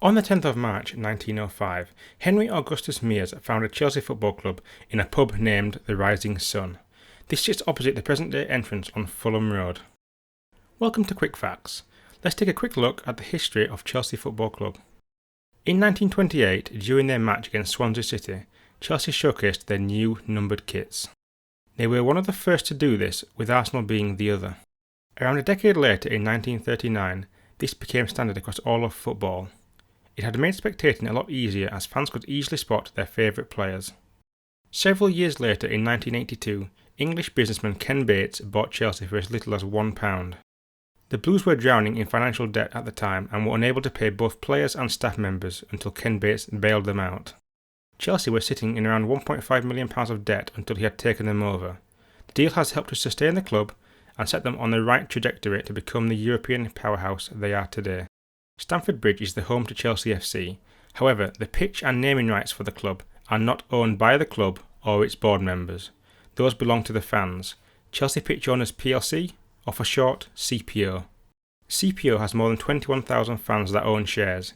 On the 10th of March 1905, Henry Augustus Mears founded Chelsea Football Club in a pub named the Rising Sun. This sits opposite the present-day entrance on Fulham Road. Welcome to Quick Facts. Let's take a quick look at the history of Chelsea Football Club. In 1928, during their match against Swansea City, Chelsea showcased their new numbered kits. They were one of the first to do this, with Arsenal being the other. Around a decade later, in 1939, this became standard across all of football. It had made spectating a lot easier as fans could easily spot their favourite players. Several years later, in 1982, English businessman Ken Bates bought Chelsea for as little as £1. The Blues were drowning in financial debt at the time and were unable to pay both players and staff members until Ken Bates bailed them out. Chelsea were sitting in around £1.5 million of debt until he had taken them over. The deal has helped to sustain the club and set them on the right trajectory to become the European powerhouse they are today. Stamford Bridge is the home to Chelsea FC. However, the pitch and naming rights for the club are not owned by the club or its board members. Those belong to the fans. Chelsea Pitch Owners plc, or for short, CPO. CPO has more than 21,000 fans that own shares.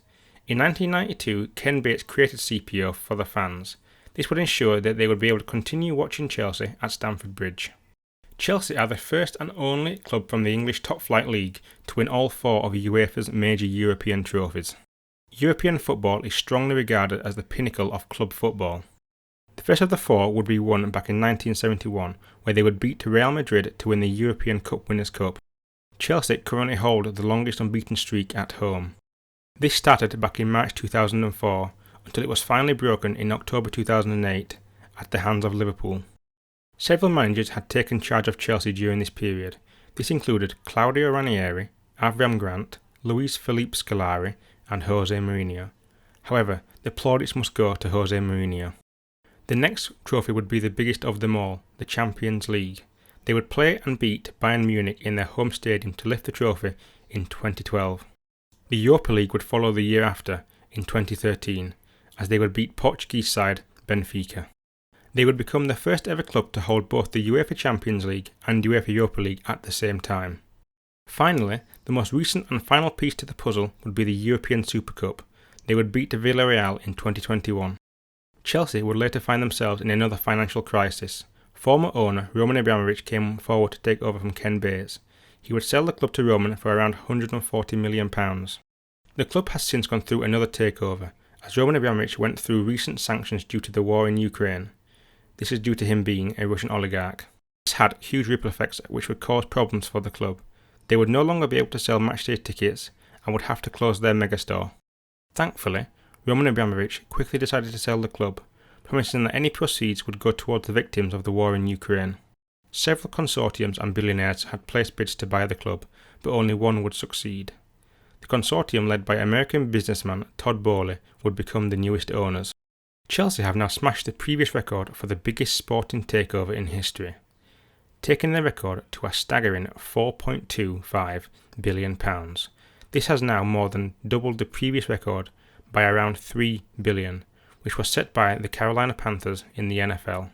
In 1992, Ken Bates created CPO for the fans. This would ensure that they would be able to continue watching Chelsea at Stamford Bridge. Chelsea are the first and only club from the English top flight league to win all 4 of UEFA's major European trophies. European football is strongly regarded as the pinnacle of club football. The first of the 4 would be won back in 1971, where they would beat Real Madrid to win the European Cup Winners' Cup. Chelsea currently hold the longest unbeaten streak at home. This started back in March 2004 until it was finally broken in October 2008 at the hands of Liverpool. Several managers had taken charge of Chelsea during this period. This included Claudio Ranieri, Avram Grant, Luis Felipe Scolari and Jose Mourinho. However, the plaudits must go to Jose Mourinho. The next trophy would be the biggest of them all, the Champions League. They would play and beat Bayern Munich in their home stadium to lift the trophy in 2012. The Europa League would follow the year after, in 2013, as they would beat Portuguese side Benfica. They would become the first ever club to hold both the UEFA Champions League and UEFA Europa League at the same time. Finally, the most recent and final piece to the puzzle would be the European Super Cup. They would beat Villarreal in 2021. Chelsea would later find themselves in another financial crisis. Former owner Roman Abramovich came forward to take over from Ken Bates. He would sell the club to Roman for around £140 million. The club has since gone through another takeover, as Roman Abramovich went through recent sanctions due to the war in Ukraine. This is due to him being a Russian oligarch. This had huge ripple effects which would cause problems for the club. They would no longer be able to sell matchday tickets and would have to close their megastore. Thankfully, Roman Abramovich quickly decided to sell the club, promising that any proceeds would go towards the victims of the war in Ukraine. Several consortiums and billionaires had placed bids to buy the club, but only one would succeed. The consortium led by American businessman Todd Boehly would become the newest owners. Chelsea have now smashed the previous record for the biggest sporting takeover in history, taking the record to a staggering £4.25 billion. This has now more than doubled the previous record by around £3 billion, which was set by the Carolina Panthers in the NFL.